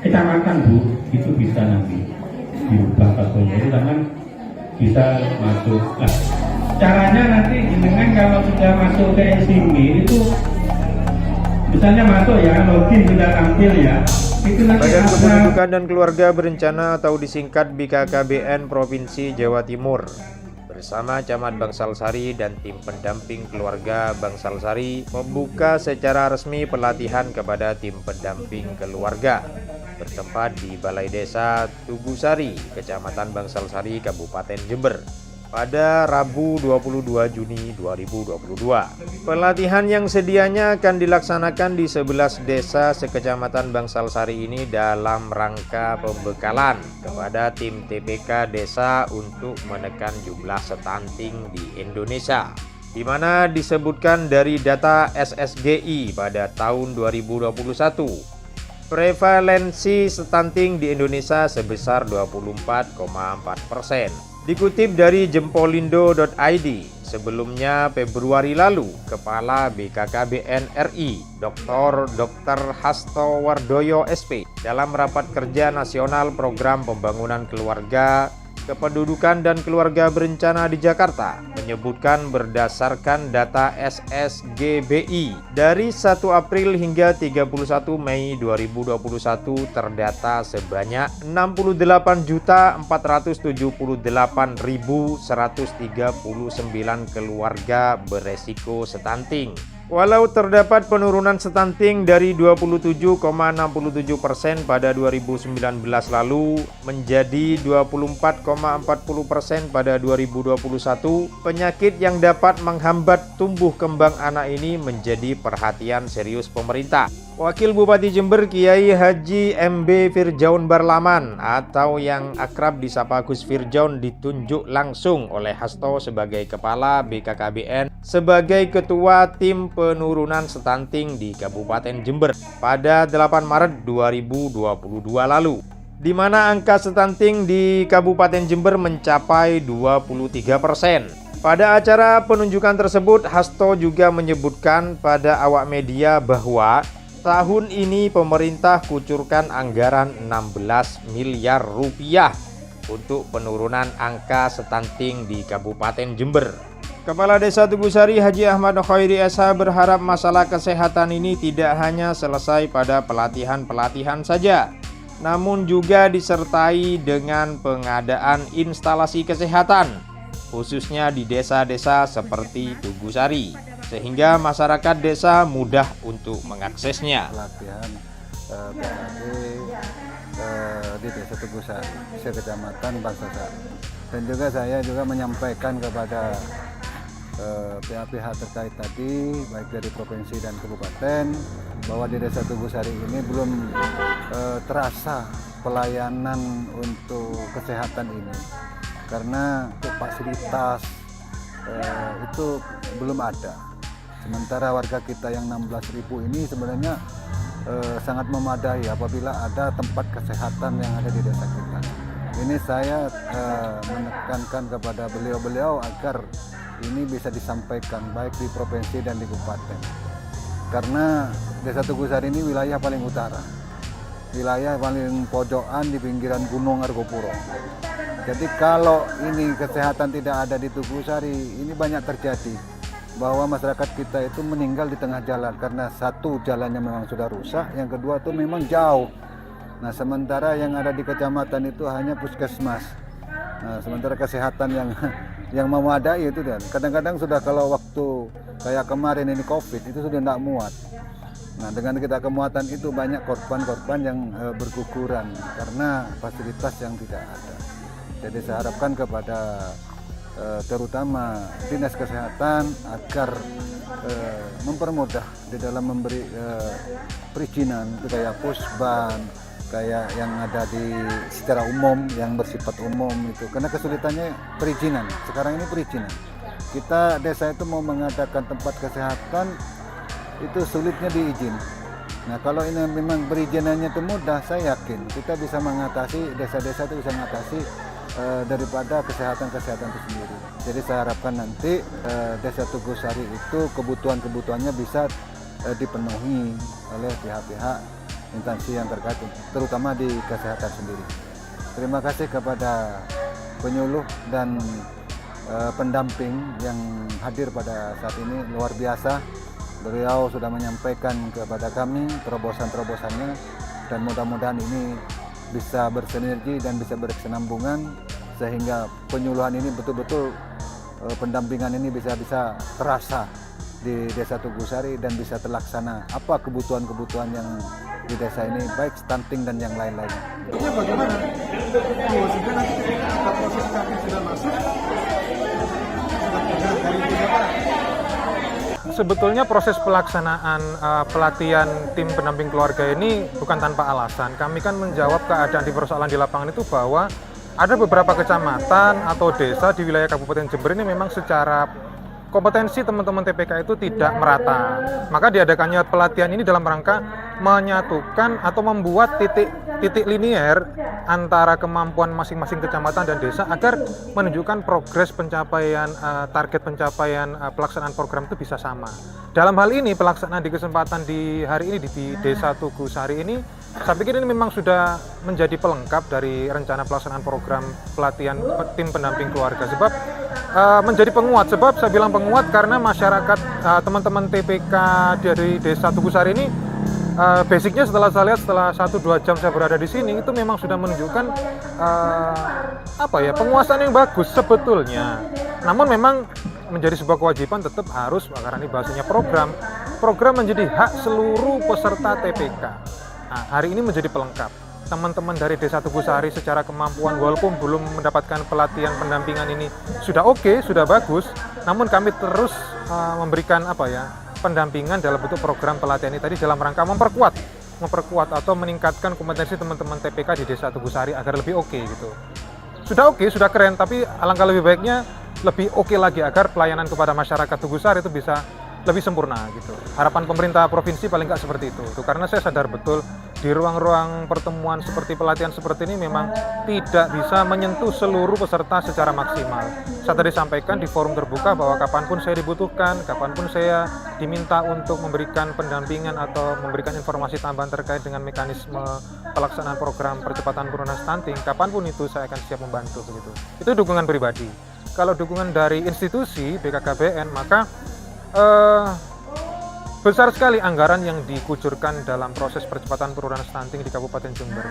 kecamatan Bu, itu bisa nanti diubah pasonya, itu jangan bisa masuk. Nah, caranya nanti dengan kalau sudah masuk ke SIMI itu misalnya masuk ya, login sudah tampil ya. Badan Kependudukan dan Keluarga Berencana atau disingkat BKKBN Provinsi Jawa Timur bersama Camat Bangsalsari dan tim pendamping keluarga Bangsalsari membuka secara resmi pelatihan kepada tim pendamping keluarga bertempat di Balai Desa Tugusari, Kecamatan Bangsalsari, Kabupaten Jember pada Rabu 22 Juni 2022. Pelatihan yang sedianya akan dilaksanakan di 11 desa sekecamatan Bangsalsari ini dalam rangka pembekalan kepada tim TPK desa untuk menekan jumlah stunting di Indonesia, di mana disebutkan dari data SSGI pada tahun 2021 prevalensi stunting di Indonesia sebesar 24,4%. Dikutip dari jempolindo.id, sebelumnya Februari lalu, Kepala BKKBN RI, Dr. Hasto Wardoyo SP, dalam rapat kerja nasional program pembangunan keluarga, kependudukan dan keluarga berencana di Jakarta, menyebutkan berdasarkan data SSGBI dari 1 April hingga 31 Mei 2021 terdata sebanyak 68.478.139 keluarga beresiko stunting. Walau terdapat penurunan stunting dari 27,67% pada 2019 lalu menjadi 24,40% pada 2021, penyakit yang dapat menghambat tumbuh kembang anak ini menjadi perhatian serius pemerintah. Wakil Bupati Jember Kiai Haji MB Firjaun Barlaman atau yang akrab disapa Gus Firjaun ditunjuk langsung oleh Hasto sebagai Kepala BKKBN sebagai Ketua Tim Penurunan Stunting di Kabupaten Jember pada 8 Maret 2022 lalu, di mana angka stunting di Kabupaten Jember mencapai 23%. Pada acara penunjukan tersebut, Hasto juga menyebutkan pada awak media bahwa tahun ini pemerintah kucurkan anggaran 16 miliar rupiah untuk penurunan angka stunting di Kabupaten Jember. Kepala Desa Tugusari Haji Ahmad Khairi SH berharap masalah kesehatan ini tidak hanya selesai pada pelatihan-pelatihan saja, namun juga disertai dengan pengadaan instalasi kesehatan, khususnya di desa-desa seperti Tugusari, sehingga masyarakat desa mudah untuk mengaksesnya. Pelatihan PKB di Desa Tugusari, Kecamatan Bangsalsari. Dan juga saya juga menyampaikan kepada pihak-pihak terkait tadi, baik dari provinsi dan kabupaten, bahwa di Desa Tugusari ini belum terasa pelayanan untuk kesehatan ini, karena untuk fasilitas itu belum ada. Sementara warga kita yang 16.000 ini sebenarnya sangat memadai apabila ada tempat kesehatan yang ada di desa kita. Ini saya menekankan kepada beliau-beliau agar ini bisa disampaikan baik di provinsi dan di kabupaten. Karena Desa Tugusari ini wilayah paling utara, wilayah paling pojokan di pinggiran Gunung Argopuro. Jadi kalau ini kesehatan tidak ada di Tugusari, ini banyak terjadi bahwa masyarakat kita itu meninggal di tengah jalan karena satu, jalannya memang sudah rusak, yang kedua itu memang jauh. Nah, sementara yang ada di kecamatan itu hanya puskesmas. Nah, sementara kesehatan yang memadai itu dan kadang-kadang sudah, kalau waktu kayak kemarin ini COVID itu sudah tidak muat. Nah, dengan kita kemuatan itu banyak korban-korban yang berguguran karena fasilitas yang tidak ada. Jadi saya harapkan kepada terutama dinas kesehatan agar mempermudah di dalam memberi perizinan, itu kayak pusban, kayak yang ada di secara umum, yang bersifat umum itu, karena kesulitannya perizinan. Sekarang ini perizinan, kita desa itu mau mengadakan tempat kesehatan itu sulitnya diizin. Nah, kalau ini memang perizinannya itu mudah, saya yakin kita bisa mengatasi, desa-desa itu bisa mengatasi daripada kesehatan-kesehatan itu sendiri. Jadi saya harapkan nanti Desa Tugusari itu kebutuhan-kebutuhannya bisa dipenuhi oleh pihak-pihak instansi yang terkait, terutama di kesehatan sendiri. Terima kasih kepada penyuluh dan pendamping yang hadir pada saat ini, luar biasa. Beliau sudah menyampaikan kepada kami terobosan-terobosannya, dan mudah-mudahan ini bisa bersinergi dan bisa berkesinambungan sehingga penyuluhan ini betul-betul, pendampingan ini bisa terasa di Desa Tugusari dan bisa terlaksana apa kebutuhan-kebutuhan yang di desa ini, baik stunting dan yang lain-lain. Ini bagaimana? Sehingga nanti ketika proses stunting sudah masuk, sudah dari beberapa. Sebetulnya proses pelaksanaan pelatihan tim pendamping keluarga ini bukan tanpa alasan. Kami kan menjawab keadaan di persoalan di lapangan itu bahwa ada beberapa kecamatan atau desa di wilayah Kabupaten Jember ini memang secara kompetensi teman-teman TPK itu tidak merata. Maka diadakannya pelatihan ini dalam rangka menyatukan atau membuat titik linier antara kemampuan masing-masing kecamatan dan desa agar menunjukkan progres pencapaian target pencapaian pelaksanaan program itu bisa sama. Dalam hal ini pelaksanaan di kesempatan di hari ini di Desa Tugusari ini, saya pikir ini memang sudah menjadi pelengkap dari rencana pelaksanaan program pelatihan tim pendamping keluarga, sebab menjadi penguat. Sebab saya bilang penguat karena masyarakat teman-teman TPK dari Desa Tugusari ini basicnya setelah saya lihat setelah 1-2 jam saya berada di sini itu memang sudah menunjukkan penguasaan yang bagus sebetulnya. Namun memang menjadi sebuah kewajiban tetap harus, karena ini bahasanya program menjadi hak seluruh peserta TPK. Nah, hari ini menjadi pelengkap. Teman-teman dari Desa Tugusari secara kemampuan walaupun belum mendapatkan pelatihan pendampingan ini sudah oke, sudah bagus, namun kami terus memberikan pendampingan dalam bentuk program pelatihan ini tadi dalam rangka memperkuat atau meningkatkan kompetensi teman-teman TPK di Desa Tugusari agar lebih oke gitu. Sudah oke, sudah keren, tapi alangkah lebih baiknya lebih oke lagi agar pelayanan kepada masyarakat Tugusari itu bisa lebih sempurna gitu. Harapan pemerintah provinsi paling nggak seperti itu. Karena saya sadar betul di ruang-ruang pertemuan seperti pelatihan seperti ini memang tidak bisa menyentuh seluruh peserta secara maksimal. Saya tadi sampaikan di forum terbuka bahwa kapanpun saya dibutuhkan, kapanpun saya diminta untuk memberikan pendampingan atau memberikan informasi tambahan terkait dengan mekanisme pelaksanaan program percepatan penurunan stunting, kapanpun itu saya akan siap membantu begitu. Itu dukungan pribadi. Kalau dukungan dari institusi BKKBN, maka besar sekali anggaran yang dikucurkan dalam proses percepatan penurunan stunting di Kabupaten Jember.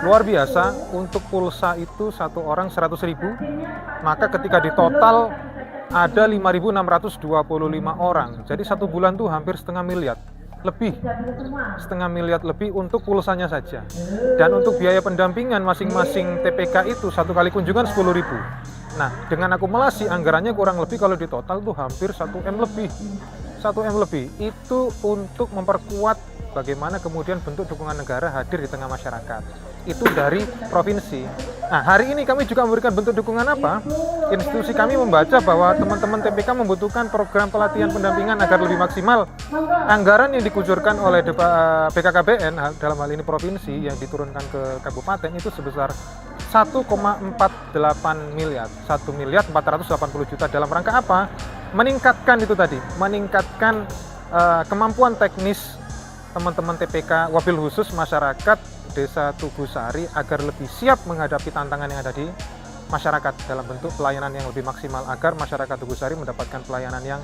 Luar biasa, untuk pulsa itu satu orang 100.000, maka ketika di total ada 5.625 orang. Jadi satu bulan tuh hampir setengah miliar lebih untuk pulsanya saja. Dan untuk biaya pendampingan masing-masing TPK itu satu kali kunjungan 10.000. Nah, dengan akumulasi anggarannya kurang lebih kalau di total tuh hampir 1M lebih. Itu untuk memperkuat bagaimana kemudian bentuk dukungan negara hadir di tengah masyarakat. Itu dari provinsi. Nah, hari ini kami juga memberikan bentuk dukungan apa? Institusi kami membaca bahwa teman-teman TPK membutuhkan program pelatihan pendampingan agar lebih maksimal. Anggaran yang dikucurkan oleh BKKBN dalam hal ini provinsi yang diturunkan ke kabupaten itu sebesar 1,48 miliar, 1.480 juta dalam rangka apa? Meningkatkan itu tadi, meningkatkan kemampuan teknis teman-teman TPK, wabil khusus masyarakat Desa Tugusari agar lebih siap menghadapi tantangan yang ada di masyarakat dalam bentuk pelayanan yang lebih maksimal agar masyarakat Tugusari mendapatkan pelayanan yang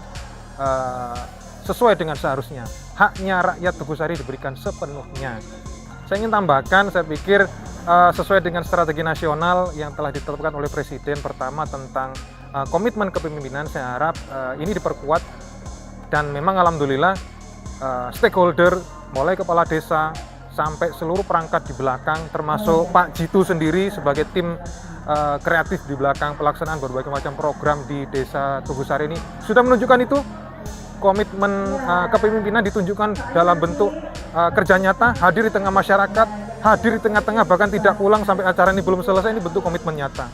sesuai dengan seharusnya. Haknya rakyat Tugusari diberikan sepenuhnya. Saya ingin tambahkan, saya pikir sesuai dengan strategi nasional yang telah ditetapkan oleh Presiden, pertama tentang komitmen kepemimpinan, saya harap ini diperkuat dan memang alhamdulillah stakeholder mulai kepala desa sampai seluruh perangkat di belakang termasuk Pak Jitu sendiri sebagai tim kreatif di belakang pelaksanaan berbagai macam program di Desa Tugusari ini sudah menunjukkan itu. Komitmen kepemimpinan ditunjukkan dalam bentuk kerja nyata, hadir di tengah masyarakat, hadir di tengah-tengah, bahkan tidak pulang sampai acara ini belum selesai. Ini bentuk komitmen nyata.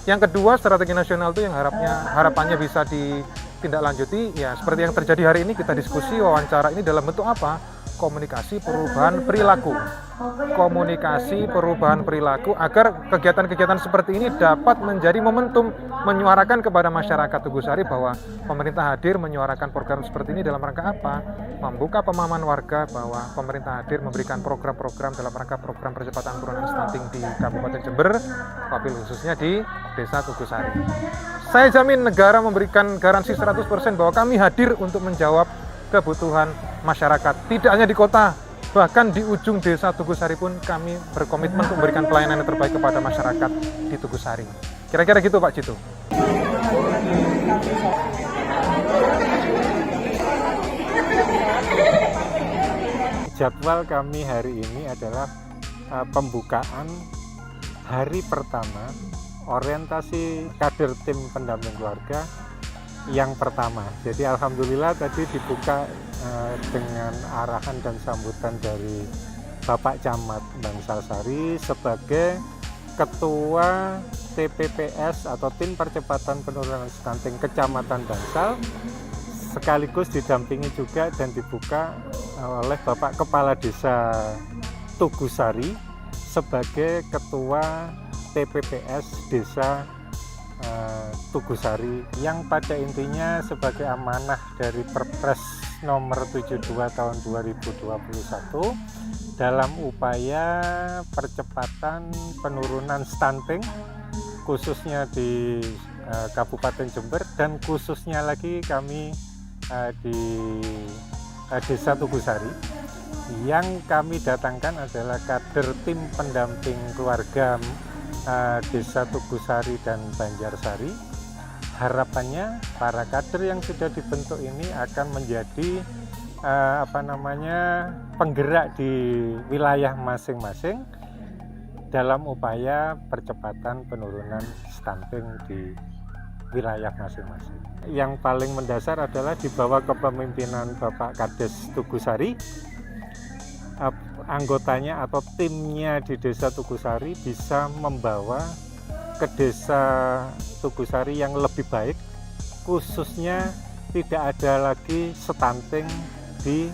Yang kedua, strategi nasional itu yang harapannya bisa ditindaklanjuti, ya seperti yang terjadi hari ini, kita diskusi wawancara ini dalam bentuk apa? komunikasi perubahan perilaku. Komunikasi perubahan perilaku agar kegiatan-kegiatan seperti ini dapat menjadi momentum menyuarakan kepada masyarakat Tugusari bahwa pemerintah hadir menyuarakan program seperti ini dalam rangka apa? Membuka pemahaman warga bahwa pemerintah hadir memberikan program-program dalam rangka program percepatan penurunan stunting di Kabupaten Jember, wabil khususnya di Desa Tugusari. Saya jamin negara memberikan garansi 100% bahwa kami hadir untuk menjawab kebutuhan masyarakat, tidak hanya di kota, bahkan di ujung Desa Tugusari pun kami berkomitmen untuk memberikan pelayanan yang terbaik kepada masyarakat di Tugusari. Kira-kira gitu Pak Cito. Jadwal kami hari ini adalah pembukaan hari pertama orientasi kader tim pendamping keluarga yang pertama. Jadi alhamdulillah tadi dibuka dengan arahan dan sambutan dari Bapak Camat Bangsal-Sari sebagai Ketua TPPS atau Tim Percepatan Penurunan Stunting Kecamatan Bangsal, sekaligus didampingi juga dan dibuka oleh Bapak Kepala Desa Tugusari sebagai Ketua TPPS Desa Tugusari, yang pada intinya sebagai amanah dari Perpres nomor 72 tahun 2021 dalam upaya percepatan penurunan stunting khususnya di Kabupaten Jember dan khususnya lagi kami di Desa Tugusari. Yang kami datangkan adalah kader tim pendamping keluarga Desa Tugusari dan Banjarsari. Harapannya para kader yang sudah dibentuk ini akan menjadi penggerak di wilayah masing-masing dalam upaya percepatan penurunan stunting di wilayah masing-masing. Yang paling mendasar adalah di bawah kepemimpinan Bapak Kades Tugusari, anggotanya atau timnya di Desa Tugusari bisa membawa ke Desa Tugusari yang lebih baik, khususnya tidak ada lagi stunting di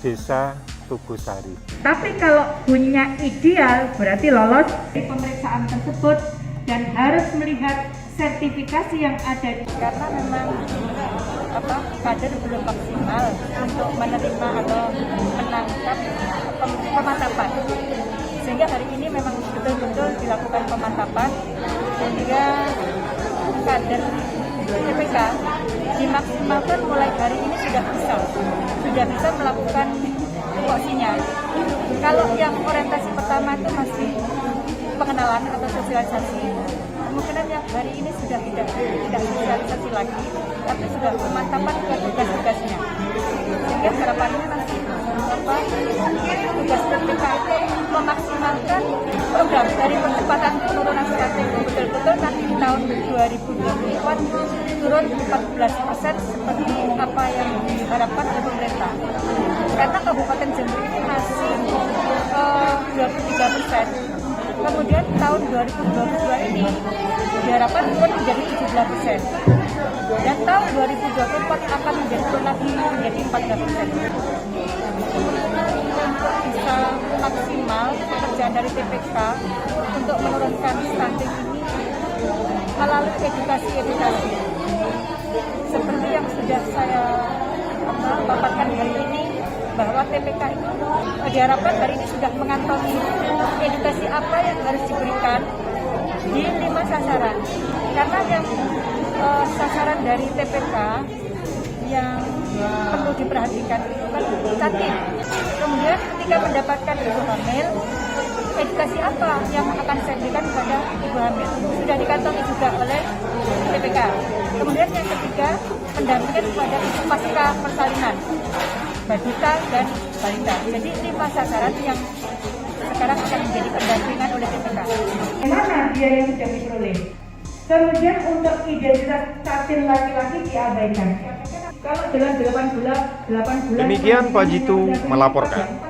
Desa Tugusari. Tapi kalau bunyinya ideal berarti lolos di pemeriksaan tersebut dan harus melihat sertifikasi yang ada, karena memang kader belum maksimal untuk menerima atau menangkap pemantapan, sehingga hari ini memang betul-betul dilakukan pemantapan sehingga kader TPK dimaksimalkan mulai hari ini sudah bisa melakukan tupoksinya. Kalau yang orientasi pertama itu masih pengenalan atau sosialisasi, kemungkinan yang hari ini sudah tidak sosialisasi lagi, tapi sudah pemantapan ke tugas-tugasnya. Sehingga harapannya nanti tugas TPK itu memaksimalkan program dari percepatan penurunan stunting betul-betul nanti di tahun 2024 turun 14% seperti apa yang diharapkan oleh pemerintah. Karena Kabupaten Jember ini masih 23%. Kemudian tahun 2022 ini diharapkan turun menjadi 17%. Dan tahun 2024 akan turun lagi menjadi 14%. Bisa maksimal pekerjaan dari TPK untuk menurunkan stunting ini melalui edukasi seperti yang sudah saya paparkan hari ini, bahwa TPK itu diharapkan hari ini sudah mengantongi edukasi apa yang harus diberikan di 5 sasaran. Karena yang sasaran dari TPK yang perlu diperhatikan itu kan cantik. Kemudian ketika mendapatkan ibu hamil, edukasi apa yang akan saya berikan kepada ibu hamil sudah dikantongi juga oleh TPK. Kemudian yang ketiga, pendampingan kepada ibu pasca persalinan, balita dan balita. Jadi 5 sasaran yang sekarang akan menjadi pendampingan oleh TPK. Mana biaya yang sudah diperoleh? Kemudian untuk identitas stabil laki-laki diabaikan. Kalau dalam 8 bulan Demikian Pak Jitu melaporkan.